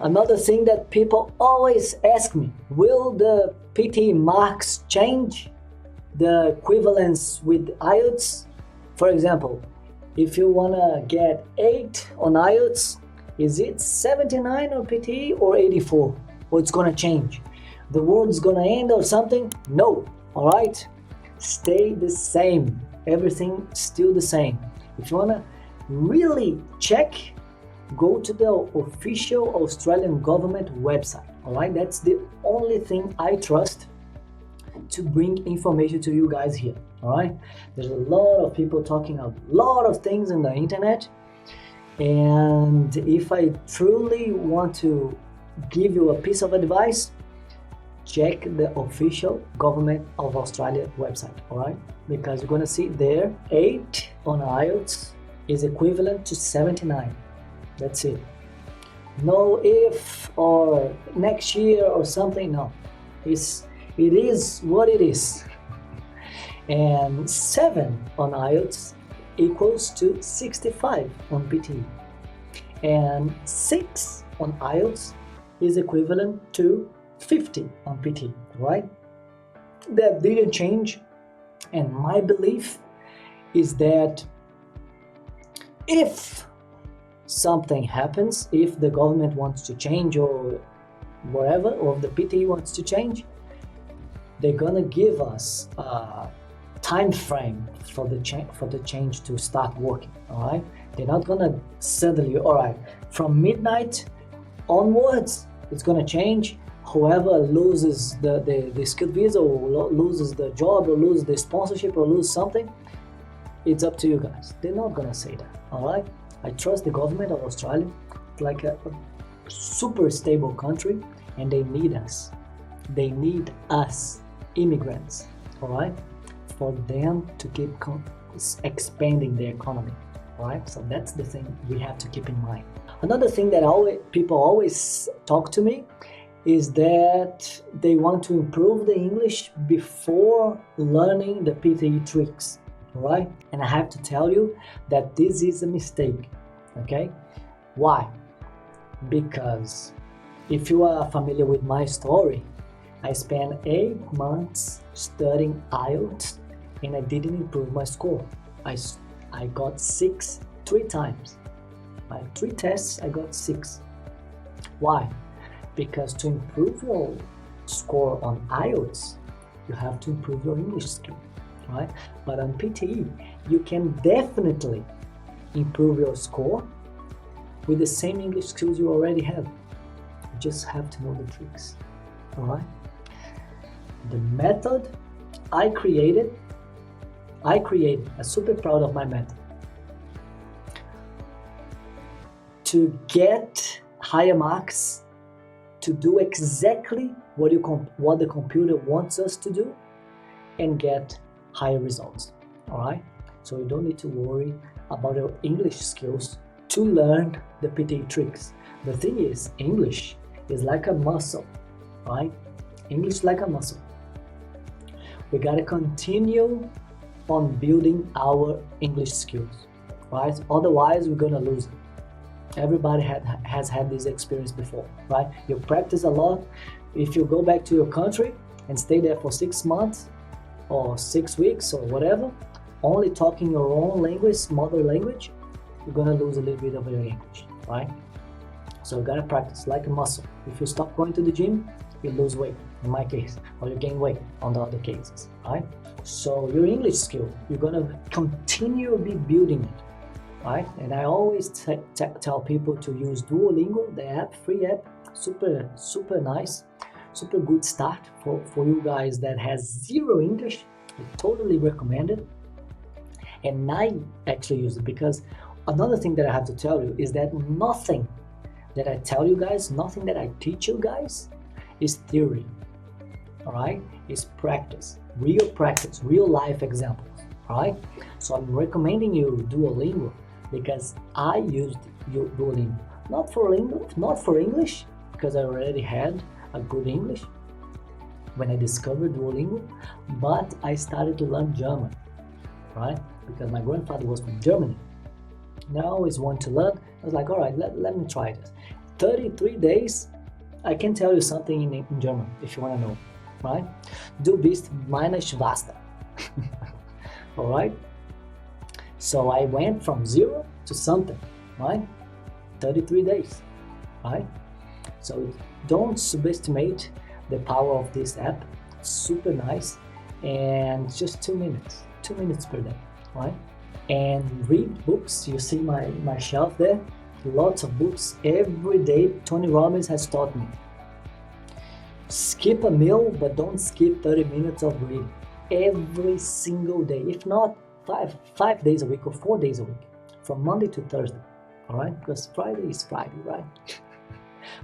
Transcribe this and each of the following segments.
Another thing that people always ask me, will the PT marks change the equivalence with IELTS? For example, if you want to get 8 on IELTS, is it 79 on PT or 84? Or it's going to change? The world's going to end or something? No, all right? Stay the same. Everything still the same. If you want to really check, go to the official Australian government website, all right? That's the only thing I trust to bring information to you guys here, all right? There's a lot of people talking a lot of things on the internet, and if I truly want to give you a piece of advice, check the official government of Australia website, all right? Because you're gonna see there, 8 on IELTS is equivalent to 79. That's it. No if or next year or something, no. It is what it is. And 7 on IELTS equals to 65 on PT. And 6 on IELTS is equivalent to 50 on PT, right? That didn't change. And my belief is that if something happens, if the government wants to change or whatever, or if the PT wants to change, they're gonna give us a time frame for the change to start working, all right? They're not gonna suddenly, all right, from midnight onwards, it's gonna change. Whoever loses the skilled visa or loses the job or loses the sponsorship or lose something, it's up to you guys. They're not gonna say that, all right? I trust the government of Australia. It's like a super stable country, and they need us. They need us, immigrants, all right? For them to keep expanding their economy, all right? So that's the thing we have to keep in mind. Another thing that people always talk to me is that they want to improve the English before learning the PTE tricks, right? And I have to tell you that this is a mistake, okay? Why? Because if you are familiar with my story, I spent 8 months studying IELTS and I didn't improve my score. I got 6 3 times. My 3 tests, I got 6. Why? Because to improve your score on IELTS, you have to improve your English skill, right? But on PTE, you can definitely improve your score with the same English skills you already have. You just have to know the tricks, all right? The method I created, I'm super proud of my method. To get higher marks, to do exactly what the computer wants us to do and get higher results, all right? So you don't need to worry about your English skills to learn the PTE tricks. The thing is, English is like a muscle, right? English is like a muscle. We gotta continue on building our English skills, right? Otherwise, we're gonna lose it. Everybody has had this experience before, right? You practice a lot. If you go back to your country and stay there for 6 months or 6 weeks or whatever, only talking your own language, mother language, you're gonna lose a little bit of your English, right? So you gotta practice like a muscle. If you stop going to the gym, you lose weight, in my case, or you gain weight on the other cases, right? So your English skill, you're gonna continue be building it, right? And I always tell people to use Duolingo, the app, free app, super nice, super good start for you guys that has 0 English. I totally recommend it. And I actually use it because another thing that I have to tell you is that nothing that I tell you guys, nothing that I teach you guys is theory, all right? It's practice, real life examples, all right? So I'm recommending you Duolingo because I used Duolingo, not for English, because I already had a good English when I discovered Duolingo, but I started to learn German, right? Because my grandfather was from Germany. Now I always want to learn. I was like, all right, let me try this. 33 days, I can tell you something in German if you want to know, right? Du bist meine Schwester. All right? So I went from 0 to something, right? 33 days, right? So don't subestimate the power of this app. It's super nice, and just 2 minutes per day, right? And read books. You see my shelf there, lots of books every day. Tony Robbins has taught me, skip a meal, but don't skip 30 minutes of reading every single day, if not five days a week or 4 days a week, from Monday to Thursday. All right, because Friday is Friday, right?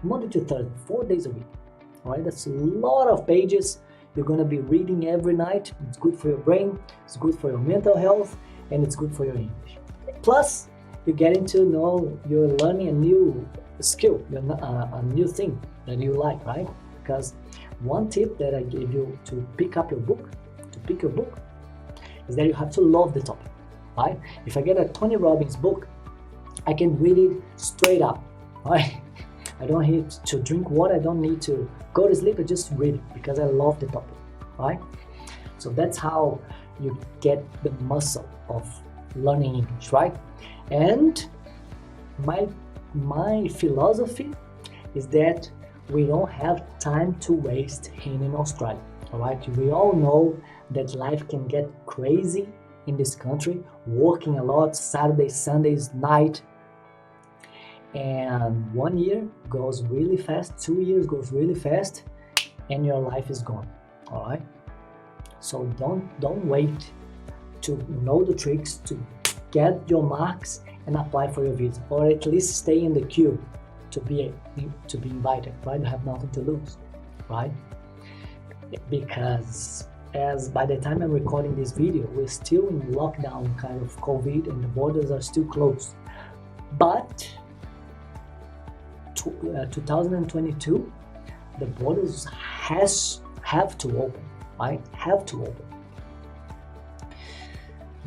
Monday to Thursday, 4 days a week. All right, that's a lot of pages you're going to be reading every night. It's good for your brain, it's good for your mental health, and it's good for your English. Plus, you're getting to know, you're learning a new skill, a new thing that you like, right? Because one tip that I gave you to pick your book, is that you have to love the topic, right? If I get a Tony Robbins book, I can read it straight up, right? I don't need to drink water, I don't need to go to sleep, I just read it because I love the topic, right? So that's how you get the muscle of learning English, right? And my philosophy is that we don't have time to waste here in Australia, all right? We all know that life can get crazy in this country, working a lot, Saturdays, Sundays, night, and 1 year goes really fast, 2 years goes really fast, and your life is gone, all right? So don't wait to know the tricks to get your marks and apply for your visa, or at least stay in the queue to be invited, right? You have nothing to lose, right? Because as by the time I'm recording this video, we're still in lockdown kind of COVID, and the borders are still closed. But 2022, the borders have to open, right? Have to open.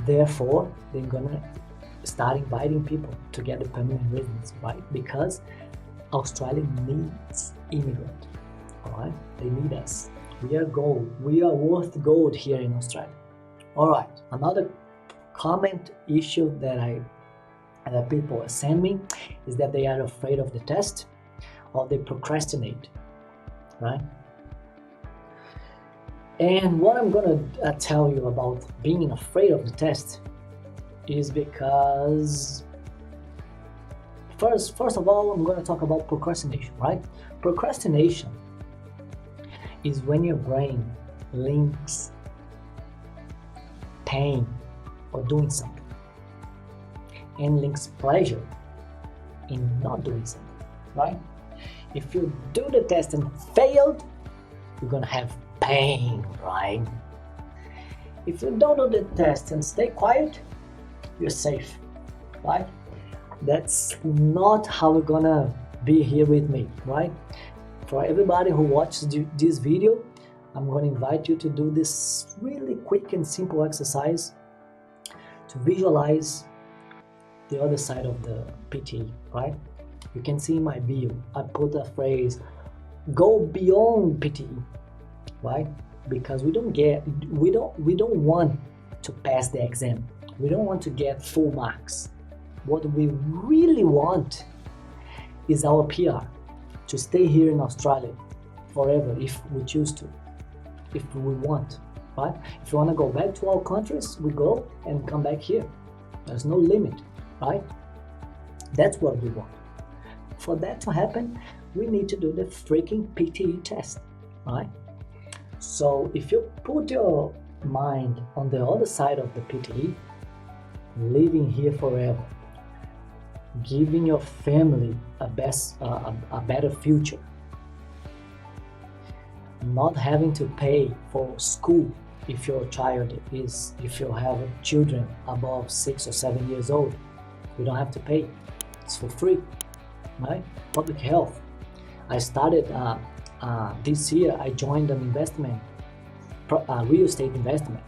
Therefore, they're gonna start inviting people to get the permanent residency, right? Because Australia needs immigrants, all right? They need us. We are gold. We are worth gold here in Australia. All right. Another comment issue that people send me is that they are afraid of the test, or they procrastinate, right? And what I'm gonna tell you about being afraid of the test is because first of all, I'm gonna talk about procrastination, right? Procrastination is when your brain links pain or doing something and links pleasure in not doing something, right? If you do the test and failed, you're gonna have pain, right? If you don't do the test and stay quiet, you're safe, right? That's not how we're gonna be here with me, right? For everybody who watches this video, I'm going to invite you to do this really quick and simple exercise to visualize the other side of the PTE, right? You can see in my bio, I put a phrase, go beyond PTE, right? Because we don't want to pass the exam. We don't want to get full marks. What we really want is our PR, to stay here in Australia forever if we choose to, if we want, right? If you want to go back to our countries, we go and come back here. There's no limit, right? That's what we want. For that to happen, we need to do the freaking PTE test, right? So if you put your mind on the other side of the PTE, living here forever, giving your family a better future, not having to pay for school if you have children above 6 or 7 years old, you don't have to pay. It's for free, right? Public health. I started this year. I joined an investment, real estate investment,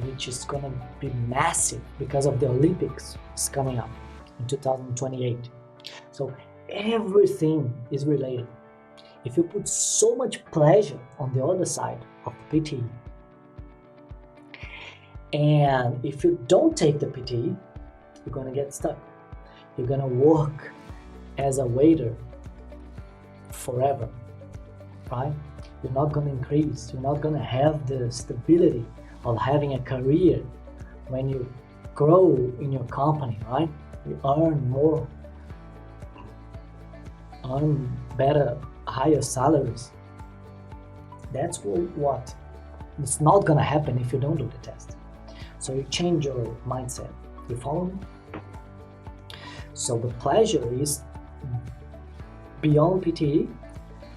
which is gonna be massive because of the Olympics is coming up in 2028. So everything is related. If you put so much pleasure on the other side of the PT, and if you don't take the PT, you're gonna get stuck. You're gonna work as a waiter forever, right? You're not gonna increase. You're not gonna have the stability of having a career when you grow in your company, right? You earn more, earn better, higher salaries. That's what it's not gonna happen if you don't do the test. So you change your mindset. You follow me? So the pleasure is beyond PTE,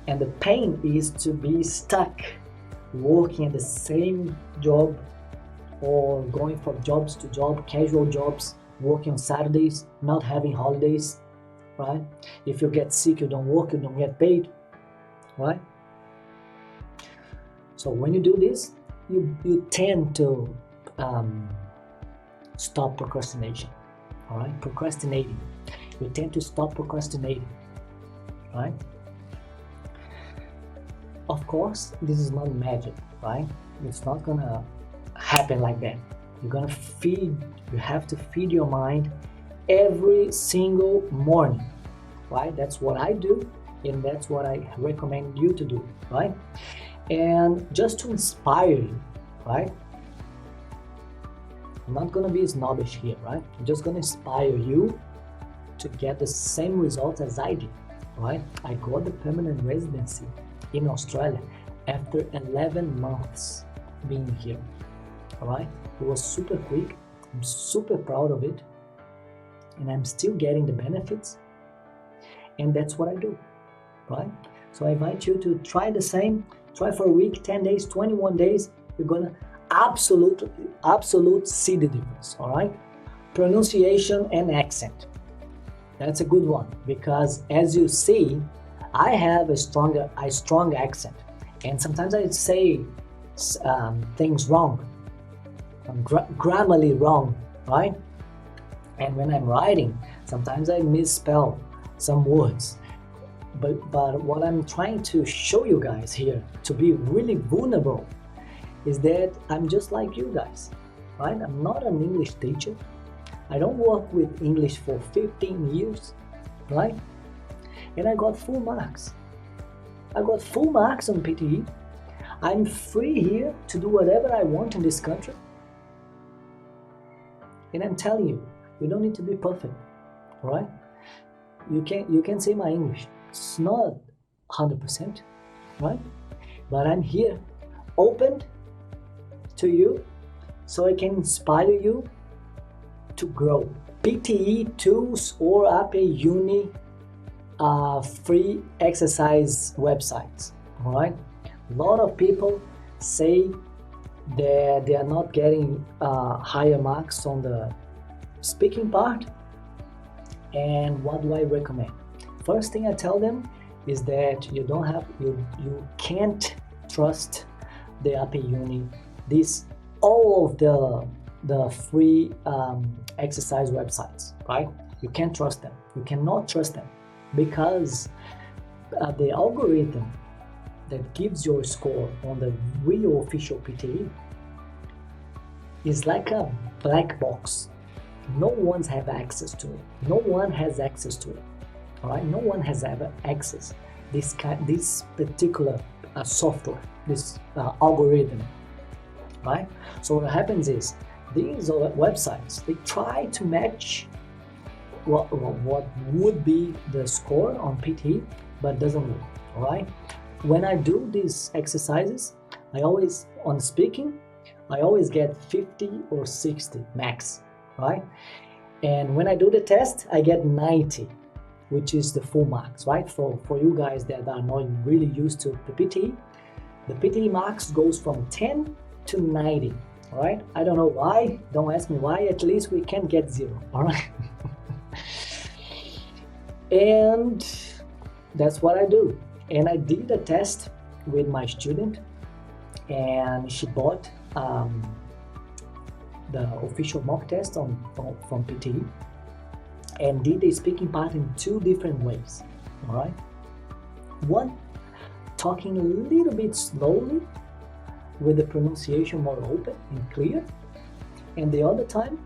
and the pain is to be stuck working at the same job or going from jobs to job, casual jobs, working on Saturdays, not having holidays, right? If you get sick, you don't work, you don't get paid, right? So when you do this, you tend to stop procrastination, all right? Procrastinating. You tend to stop procrastinating, right? Of course, this is not magic, right? It's not gonna happen like that. You have to feed your mind every single morning, right? That's what I do, and that's what I recommend you to do, right? And just to inspire you, right? I'm not gonna be snobbish here, right? I'm just gonna inspire you to get the same results as I did, right? I got the permanent residency in Australia after 11 months being here, all right? It was super quick. I'm super proud of it, and I'm still getting the benefits, and that's what I do, right? So I invite you to try the same. Try for a week, 10 days, 21 days. You're gonna absolute see the difference, all right? Pronunciation and accent. That's a good one, because as you see, I have a strong accent, and sometimes I say things wrong, grammarly wrong, right? And when I'm writing, sometimes I misspell some words. But what I'm trying to show you guys here, to be really vulnerable, is that I'm just like you guys, right? I'm not an English teacher. I don't work with English for 15 years, right? And I got full marks. I got full marks on PTE. I'm free here to do whatever I want in this country. And I'm telling you, you don't need to be perfect, all right? You can say my English. It's not 100%, right? But I'm here, open to you, so I can inspire you to grow. PTE tools or AP Uni free exercise websites, all right? A lot of people say that they are not getting higher marks on the speaking part. And what do I recommend? First thing I tell them is that you can't trust the AP Uni, all of the free exercise websites, right? You can't trust them. You cannot trust them, because the algorithm that gives your score on the real official PTE is like a black box. No one has access to it. No one has access to it. All right, no one has ever accessed this particular software, this algorithm, right? So what happens is, these websites, they try to match what would be the score on PT, but it doesn't work, all right? When I do these exercises, on speaking, I always get 50 or 60 max, right? And when I do the test, I get 90. Which is the full marks, right? For you guys that are not really used to the PTE, the PTE marks goes from 10 to 90, all right? I don't know why, don't ask me why, at least we can get 0, all right? And that's what I do. And I did a test with my student, and she bought the official mock test from PTE. and did the speaking part in two different ways. All right, one, talking a little bit slowly with the pronunciation more open and clear, and the other time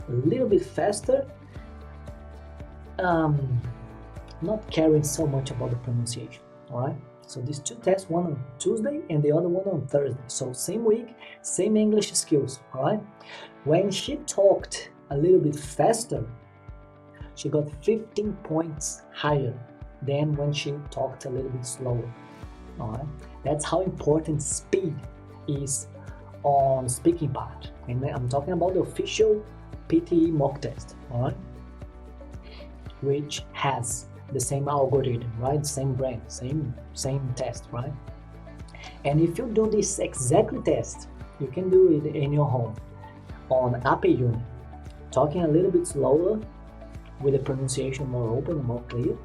a little bit faster, not caring so much about the pronunciation. All right, so these two tests, one on Tuesday and the other one on Thursday, so same week, same English skills. All right, when she talked a little bit faster, she got 15 points higher than when she talked a little bit slower. All right, that's how important speed is on speaking part, and I'm talking about the official PTE mock test. All right, which has the same algorithm, right? Same brain, same test, right? And if you do this exactly test, you can do it in your home on Upper Uni, talking a little bit slower with the pronunciation more open and more clear,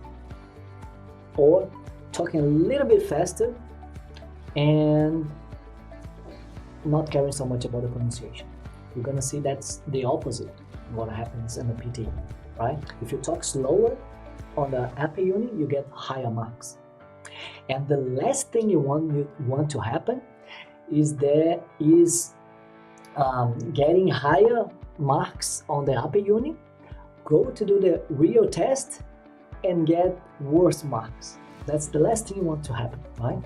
or talking a little bit faster and not caring so much about the pronunciation. You're gonna see that's the opposite of what happens in the PT, right? If you talk slower on the Upper Uni, you get higher marks. And the last thing you want to happen is getting higher marks on the Upper Uni, go to do the real test and get worse marks. That's the last thing you want to happen, right?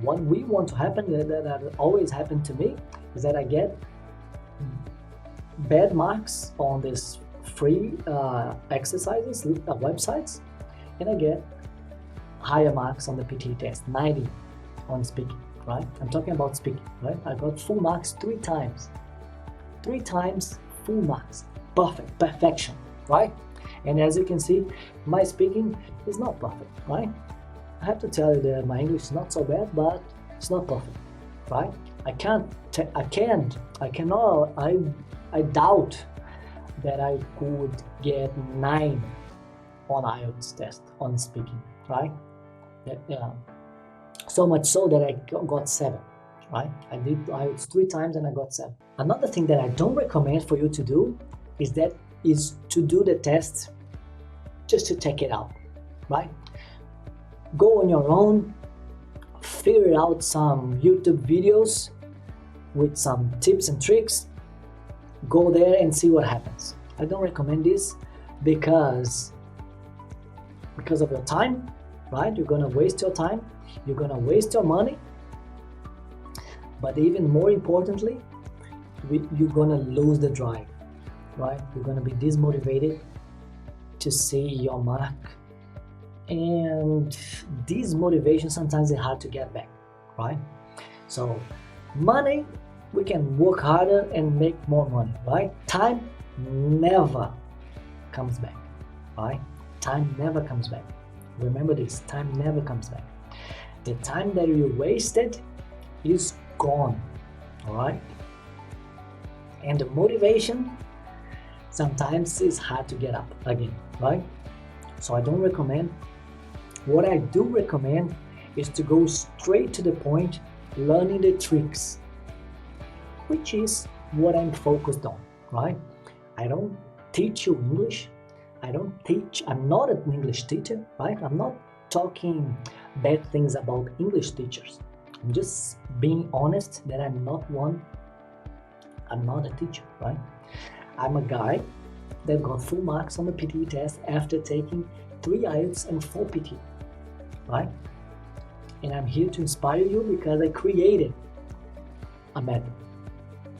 What we want to happen, that always happened to me, is that I get bad marks on these free exercises, websites, and I get higher marks on the PT test, 90 on speaking, right? I'm talking about speaking, right? I got full marks 3 times. 3 times full marks. Perfect, perfection, right? And as you can see, my speaking is not perfect, right? I have to tell you that my English is not so bad, but it's not perfect, right? I doubt that I could get 9 on IELTS test on speaking, right? So much so that I got 7, right? I did IELTS 3 times and I got 7. Another thing that I don't recommend for you to do is to do the test just to check it out, right? Go on your own, figure out some YouTube videos with some tips and tricks, go there and see what happens. I don't recommend this because of your time, right? You're gonna waste your time, you're gonna waste your money, but even more importantly, you're gonna lose the drive, right? You're gonna be dismotivated to see your mark, and this motivation sometimes is hard to get back, right? So money, we can work harder and make more money, right? Time never comes back, right? Time never comes back. Remember this, time never comes back. The time that you wasted is gone, all right? And the motivation sometimes is hard to get up again, right? So I don't recommend. What I do recommend is to go straight to the point, learning the tricks, which is what I'm focused on, right? I don't teach you English. I'm not an English teacher, right? I'm not talking bad things about English teachers. I'm just being honest that I'm not a teacher, right? I'm a guy that got full marks on the PTE test after taking 3 IELTS and 4 PT, right? And I'm here to inspire you because I created a method,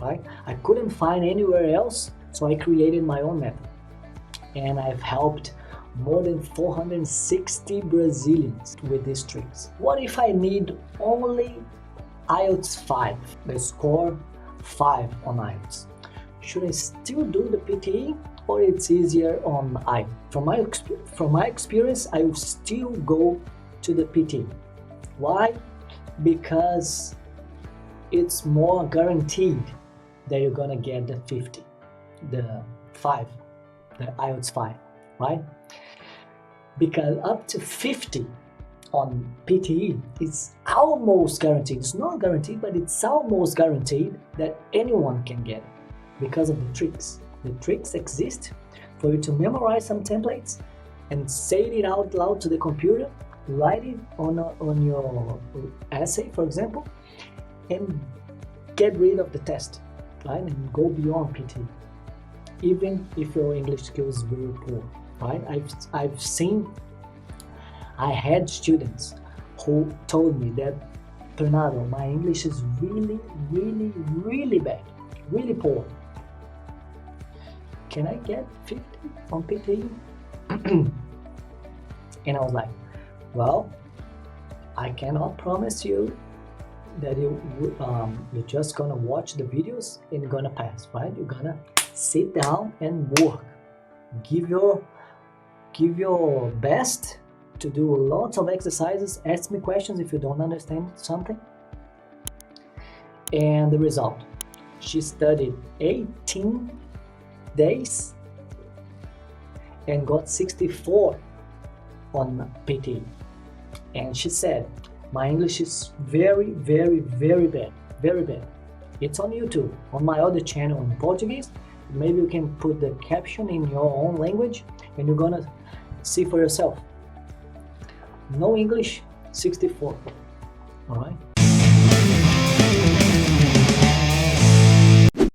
right? I couldn't find anywhere else, so I created my own method. And I've helped more than 460 Brazilians with these tricks. What if I need only IELTS 5, the score 5 on IELTS? Should I still do the PTE or it's easier on IELTS? From my experience, I will still go to the PTE. Why? Because it's more guaranteed that you're gonna get the 50, the 5, the IELTS 5, right? Because up to 50 on PTE is almost guaranteed. It's not guaranteed, but it's almost guaranteed that anyone can get it because of the tricks. The tricks exist for you to memorize some templates and say it out loud to the computer, write it on your essay, for example, and get rid of the test, right? And go beyond PT, even if your English skills is very poor, right? I had students who told me that, Bernardo, my English is really, really, really bad, really poor. Can I get 50 on PT? And I was like, well, I cannot promise you that you're just gonna watch the videos and you're gonna pass, right? You're gonna sit down and work. Give your best to do lots of exercises. Ask me questions if you don't understand something. And the result, she studied 18 days and got 64 on PT. And she said, my English is very, very, very bad, very bad. It's on YouTube, on my other channel in Portuguese. Maybe you can put the caption in your own language and you're gonna see for yourself. No English, 64, all right?